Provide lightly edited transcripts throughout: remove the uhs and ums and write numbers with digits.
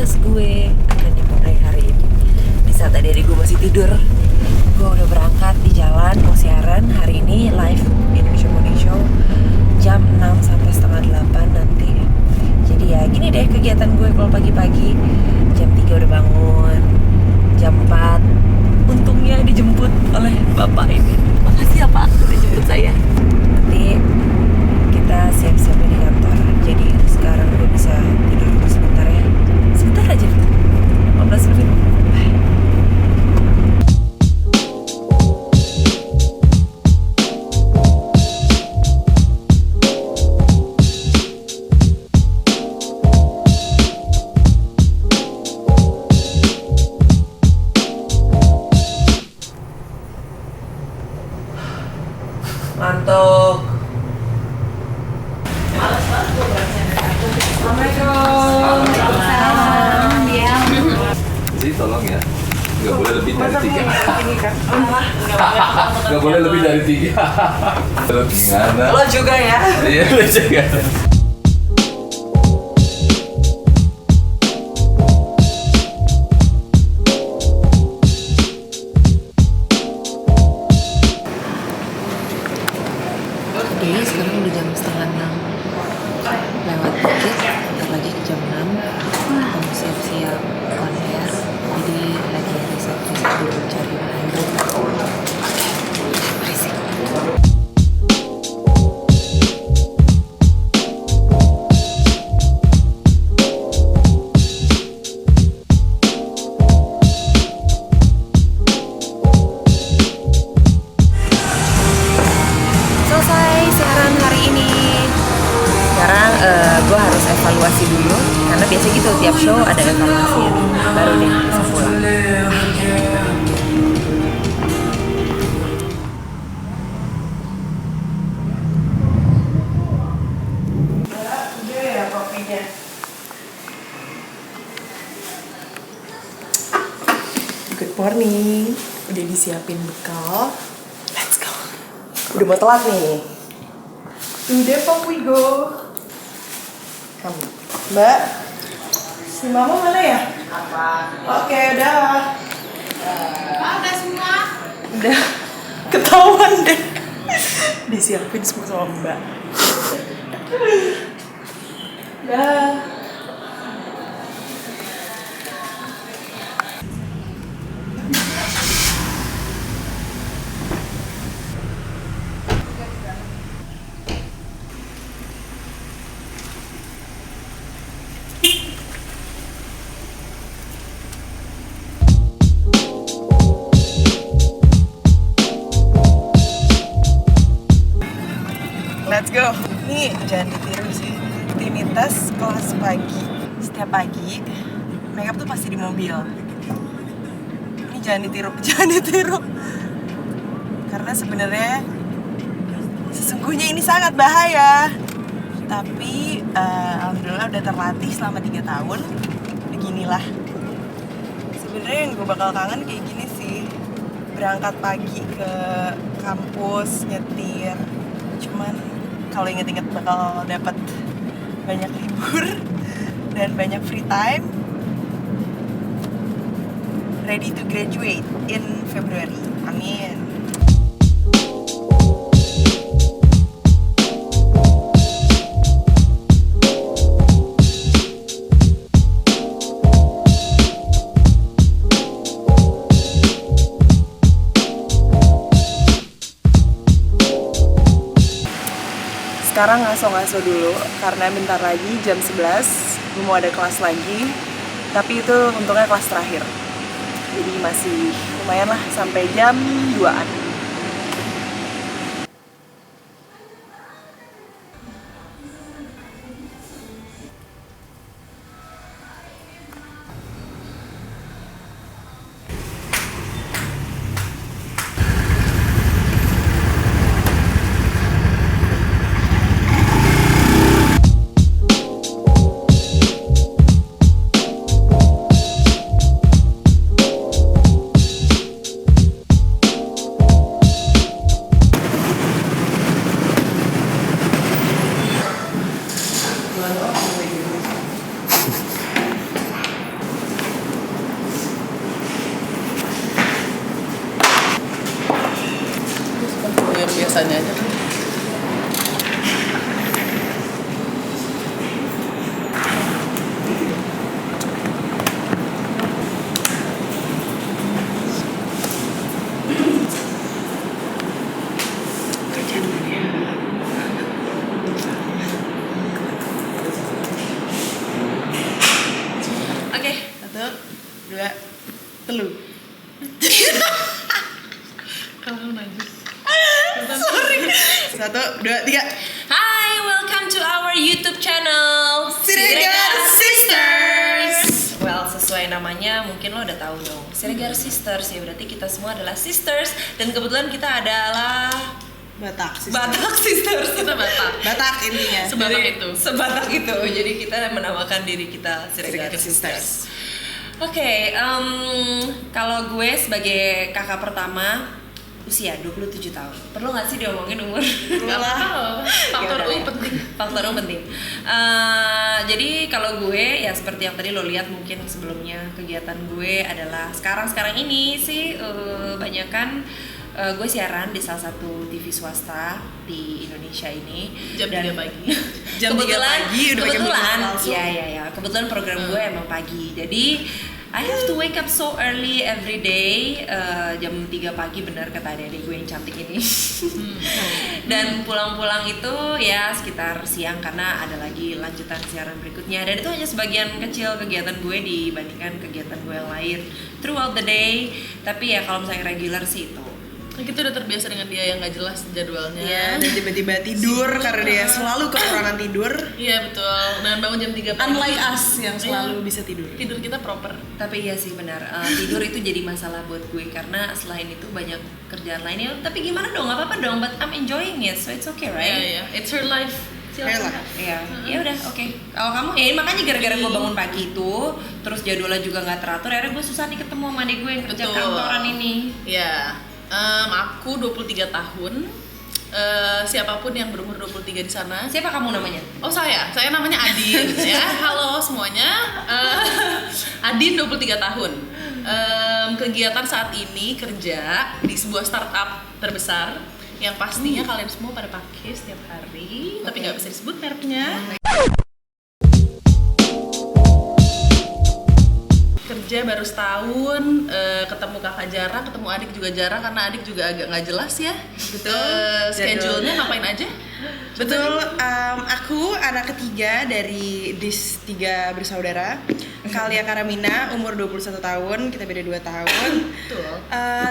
aktivitas gue akan dimulai hari ini. Di saat adik-adik gue masih tidur, gue udah berangkat di jalan mau siaran hari ini live Indonesia Morning Show jam 6 sampai setengah 8 nanti. Jadi ya gini deh kegiatan gue kalau pagi-pagi. Jam 3 udah bangun, jam 4 untungnya dijemput oleh bapak ini. Makasih ya Pak udah jemput saya. Nanti kita siap-siap di kantor. Jadi sekarang gue bisa tidur dulu sebentar ya. Sebentar aja, 15 menit. Bye. Mantuk. Males banget gue bahasnya. Assalamualaikum. Jadi tolong ya, nggak boleh lebih dari 3. Nggak boleh lebih dari 3. Gimana? Lo juga ya? Iya, lo juga. Jadi sekarang udah jam setengah 6 lewat dikit, bentar lagi ke jam 6 kita mau siap-siap on air. Jadi lagi riset-riset dulu cari bahan baru. Oke, berisik. Selesai siaran hari ini. Sekarang gue harus evaluasi dulu karena biasa gitu tiap show ada evaluasi baru deh bisa pulang. Udah ya kopinya. Good morning. Udah disiapin bekal. Let's go. Udah mau telat nih. To Depok we go. Mbak, si mama mana ya? Oke, udah. Udah semua. Udah ketahuan deh. Disiapin semua sama Mbak. Udah. Let's go. Nih jangan ditiru sih. Rutinitas kelas pagi. Setiap pagi makeup tuh pasti di mobil. Ini jangan ditiru, jangan ditiru. Karena sebenarnya sesungguhnya ini sangat bahaya. Tapi alhamdulillah udah terlatih selama 3 tahun. Beginilah. Sebenarnya yang gue bakal kangen kayak gini sih. Berangkat pagi ke kampus, nyetir. Cuman kalau inget-inget bakal dapat banyak libur dan banyak free time. Ready to graduate in February. Amin. Sekarang ngaso-ngaso dulu karena bentar lagi jam 11 gue mau ada kelas lagi, tapi itu untungnya kelas terakhir, jadi masih lumayan lah sampai jam 2-an. 3. Kamu najis. 1, 2, 3. Hai, welcome to our YouTube channel Siregar Sisters. Well, sesuai namanya mungkin lo udah tahu dong. Siregar Sisters ya berarti kita semua adalah sisters dan kebetulan kita adalah Batak Sisters. Batak Sisters. Kita Batak. Batak intinya. Sebatak itu. Jadi kita menamakan diri kita Siregar Sisters. Oke, kalau gue sebagai kakak pertama usia 27 tahun. Perlu nggak sih diomongin umur? Nggak lah. Faktor U penting. Faktor U penting. Jadi kalau gue ya seperti yang tadi lo lihat mungkin sebelumnya kegiatan gue adalah sekarang ini sih banyakan gue siaran di salah satu TV swasta di Indonesia ini Jam 3 pagi. Jam 3 pagi udah pakai kebetulan langsung. ya kebetulan program gue emang pagi. Jadi I have to wake up so early every day. Jam 3 pagi benar kata adik gue yang cantik ini. Dan pulang-pulang itu ya sekitar siang karena ada lagi lanjutan siaran berikutnya. Dan itu hanya sebagian kecil kegiatan gue dibandingkan kegiatan gue yang lain throughout the day. Tapi ya kalau misalnya regular sih itu. Kita udah terbiasa dengan dia yang nggak jelas jadwalnya. Ya, dan tiba-tiba tidur karena dia selalu kekurangan tidur. Iya betul. Dan bangun jam 3 pagi. Unlike us yang selalu bisa tidur. Tidur kita proper. Tapi iya sih benar, tidur itu jadi masalah buat gue karena selain itu banyak kerjaan lainnya. Tapi gimana dong, nggak apa-apa dong, but I'm enjoying it, so it's okay, right? Iya. It's her life. Her life. Iya, ya udah oke. Kalau kamu ya makanya gara-gara gue bangun pagi itu, terus jadwalnya juga nggak teratur, akhirnya gue susah nih ketemu sama adik gue yang kerja Betul. kantoran ini. Iya. Aku 23 tahun. Siapapun yang berumur 23 di sana. Siapa kamu namanya? Oh saya namanya Adin ya. Halo semuanya. Adin 23 tahun. Kegiatan saat ini kerja di sebuah startup terbesar yang pastinya kalian semua pada pakai setiap hari, tapi nggak bisa disebut mereknya. Kerja baru setahun, ketemu kakak jarang, ketemu adik juga jarang karena adik juga agak nggak jelas ya. Betul. Schedule-nya ngapain aja? Betul, aku anak ketiga dari DIS 3 bersaudara. Kalia Karamina, umur 21 tahun, kita beda 2 tahun. Betul.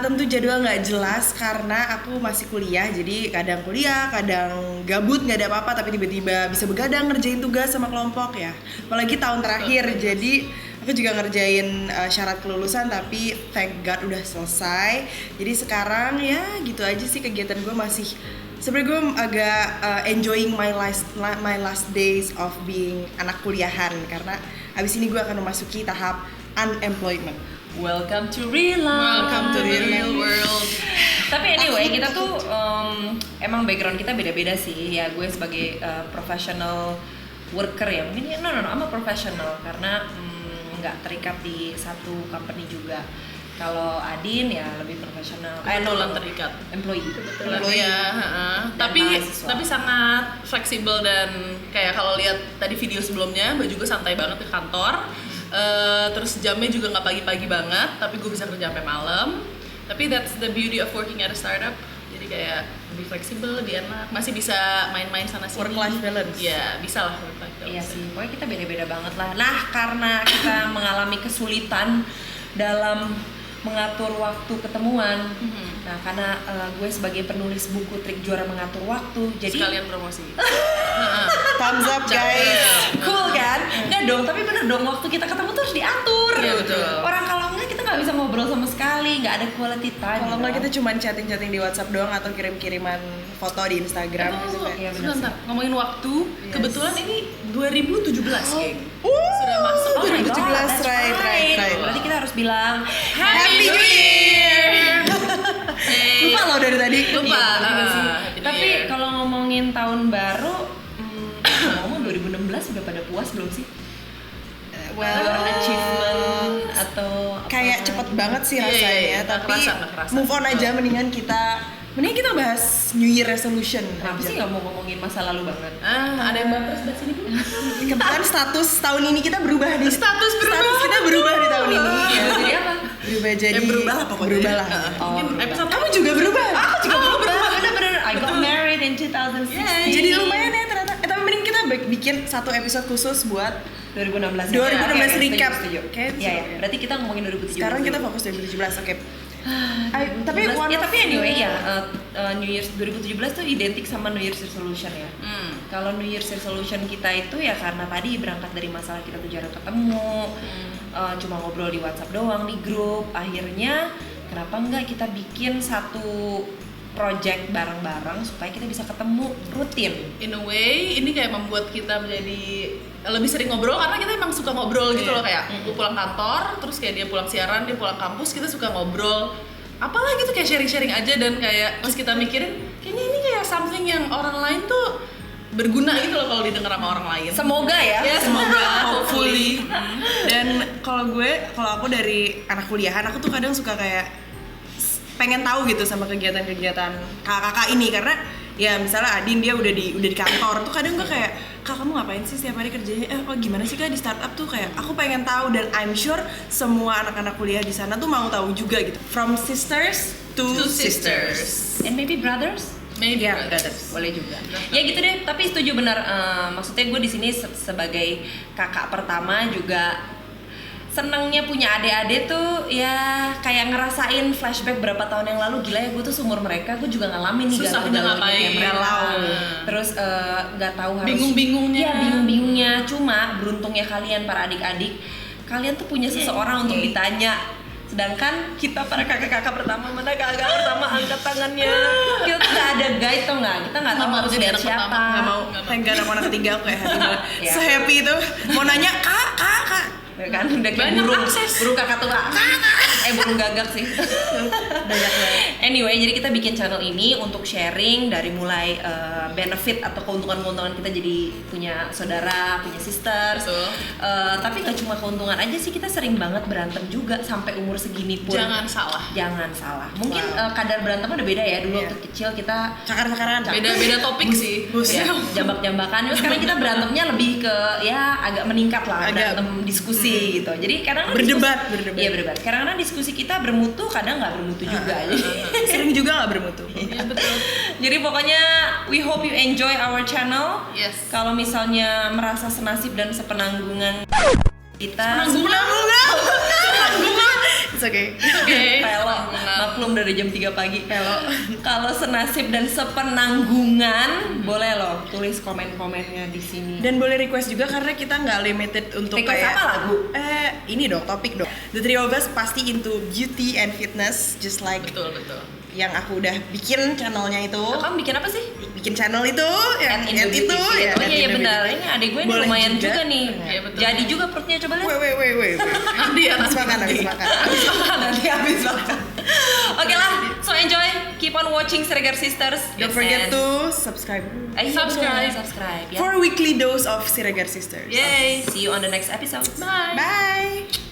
Tentu jadwal nggak jelas karena aku masih kuliah, jadi kadang kuliah, kadang gabut, nggak ada apa-apa, tapi tiba-tiba bisa begadang ngerjain tugas sama kelompok ya. Apalagi tahun terakhir, jadi aku juga ngerjain syarat kelulusan, tapi thank God udah selesai. Jadi sekarang ya gitu aja sih kegiatan gue masih. Sebenarnya gue agak enjoying my last days of being anak kuliahan karena abis ini gue akan memasuki tahap unemployment. Welcome to real life. Welcome to the real world. Tapi anyway, kita tuh emang background kita beda-beda sih. Ya gue sebagai professional worker ya. Mungkin I'm a professional karena nggak terikat di satu company juga. Kalau Adin ya lebih profesional. Kebetulan terikat. Employee. Ya, tapi mahasiswa. tapi sangat fleksibel dan kayak kalau lihat tadi video sebelumnya, baju gue santai banget ke kantor. Terus jamnya juga nggak pagi-pagi banget, tapi gue bisa kerja sampai malam. Tapi that's the beauty of working at a startup. Jadi kayak lebih fleksibel, lebih enak, masih bisa main-main sana sini. Work-life balance. Iya, bisa lah work-life balance. Iya sih, pokoknya kita beda-beda banget lah. Nah, karena kita mengalami kesulitan dalam mengatur waktu ketemuan. Nah, karena gue sebagai penulis buku Trik Juara Mengatur Waktu, jadi sekalian promosi. Thumbs up guys. cool kan? Nggak dong, tapi bener dong, waktu kita ketemu tuh harus diatur. Iya, betul. Orang kalau enggak kita nggak bisa ngobrol sama sekali, nggak ada quality time. Kalau nggak kita cuma chatting-chatting di WhatsApp doang atau kirim-kiriman foto di Instagram gitu kayak. Iya, bener Sebentar, ngomongin waktu, Yes. kebetulan ini 2017, geng. Sudah masuk. Oh my 2017, God, that's right. Berarti kita harus bilang Happy New Year. Lupa loh dari tadi. Lupa. Iya, bener sih. Happy New Tapi Year. kalau ngomongin tahun baru, ngomong 2016 udah pada puas belum sih? Well, Achievement atau kayak cepet banget sih Iya, rasanya, iya, nggak tapi kerasa. move on aja. Mendingan kita bahas New Year resolution. Kenapa sih nggak mau ngomongin masa lalu banget? Ada yang baper sebelah sini, Bu? Kebetulan status tahun ini kita berubah di Status kita berubah di tahun ini. Ya. Jadi apa? Berubah jadi berubah lah pokoknya. Berubah lah. Mungkin berubah. episode Kamu juga berubah. Aku juga berubah, bener-bener. I got married in 2016. Jadi lumayan ya ternyata. Tapi mending kita bikin satu episode khusus buat 2016. 2016 Oke, recap. setuju. Oke, Iya, ya. Berarti kita ngomongin 2017. Sekarang kita fokus 2017, oke. Tapi tapi anyway ya, New Year's 2017 tuh identik sama New Year's resolution ya. Kalau New Year's resolution kita itu ya karena tadi berangkat dari masalah kita tuh jarang ketemu, cuma ngobrol di WhatsApp doang di grup. Akhirnya kenapa enggak kita bikin satu project bareng-bareng supaya kita bisa ketemu rutin. In a way, ini kayak membuat kita menjadi lebih sering ngobrol karena kita emang suka ngobrol gitu loh, kayak gue pulang kantor, terus kayak dia pulang siaran, dia pulang kampus, kita suka ngobrol. Apalah gitu kayak sharing-sharing aja dan kayak pas kita mikirin, kayaknya ini kayak something yang orang lain tuh berguna gitu loh kalau didengar sama orang lain. Semoga ya. Ya semoga, hopefully. Dan kalau aku dari anak kuliahan, aku tuh kadang suka kayak pengen tahu gitu sama kegiatan-kegiatan kakak-kakak ini, karena ya misalnya Adin dia udah di kantor tuh kadang gue kayak, kak kamu ngapain sih setiap hari kerjanya, gimana sih kak di startup tuh, kayak aku pengen tahu dan I'm sure semua anak-anak kuliah di sana tuh mau tahu juga gitu, from sisters to sisters. And maybe brothers. Maybe Yeah, brothers. Boleh juga. Ya gitu deh, tapi setuju benar. Maksudnya gue di sini sebagai kakak pertama juga senangnya punya adik-adik tuh ya kayak ngerasain flashback berapa tahun yang lalu. Gila ya, gue tuh seumur mereka, gue juga ngalamin nih Susahnya ngapain, terus nggak tahu harus Bingung-bingungnya. Iya, bingung-bingungnya. Cuma beruntungnya kalian para adik-adik, kalian tuh punya seseorang untuk ditanya. Sedangkan kita para kakak-kakak pertama, mana kakak pertama angkat tangannya, kita tuh nggak ada guide tau nggak, kita nggak tahu harus jadi lihat anak siapa. pertama, Nggak mau, kayak anak anak ketiga aku kayak happy banget. Iya. Se-happy itu mau nanya kak Ya kan udah kayak Banyak burung akses. kakak tua, burung gagak sih. banyak banget. Anyway, jadi kita bikin channel ini untuk sharing dari mulai benefit atau keuntungan-keuntungan kita jadi punya saudara, punya sisters. Betul. Tapi nggak cuma keuntungan aja sih, kita sering banget berantem juga sampai umur segini pun. Jangan salah. Jangan salah. Mungkin kadar berantemnya udah beda ya. Dulu Iya. waktu kecil kita Cakar-cakaran. Beda-beda topik sih. ya, jambak-jambakan. Terus sekarang kita berantemnya lebih ke ya agak meningkat lah, Agak- berantem diskusi gitu. Jadi kadang Berdebat. Iya berdebat. Kadang-kadang diskusi kita bermutu, kadang nggak bermutu juga. Sering juga nggak bermutu. Iya betul. Jadi pokoknya we hope you enjoy our channel. Yes. Kalau misalnya merasa senasib dan sepenanggungan kita It's okay. Oke. Pelo, maklum dari jam 3 pagi. Pelo. Kalau senasib dan sepenanggungan, boleh loh tulis komen-komennya di sini. Dan boleh request juga karena kita nggak limited untuk Request kayak apa lagu? Ini dong topik dong. The three of us pasti into beauty and fitness, just like Betul. yang aku udah bikin channelnya itu. Kamu bikin apa sih? Bikin channel itu yang At Indo itu Beauty Fit. ya. Oh at iya Indo benar. Beauty Ini Fit. adik gue ini Boleh lumayan juga nih. Iya, betul. Jadi juga perutnya, coba lihat. Wait. Nanti ya Habis makan. Nanti habis makan. Oke lah, so enjoy. Keep on watching Siregar Sisters. Don't forget to subscribe Iya, Subscribe. betul, subscribe ya. for weekly dose of Siregar Sisters. Yay. See you on the next episode. Bye. Bye.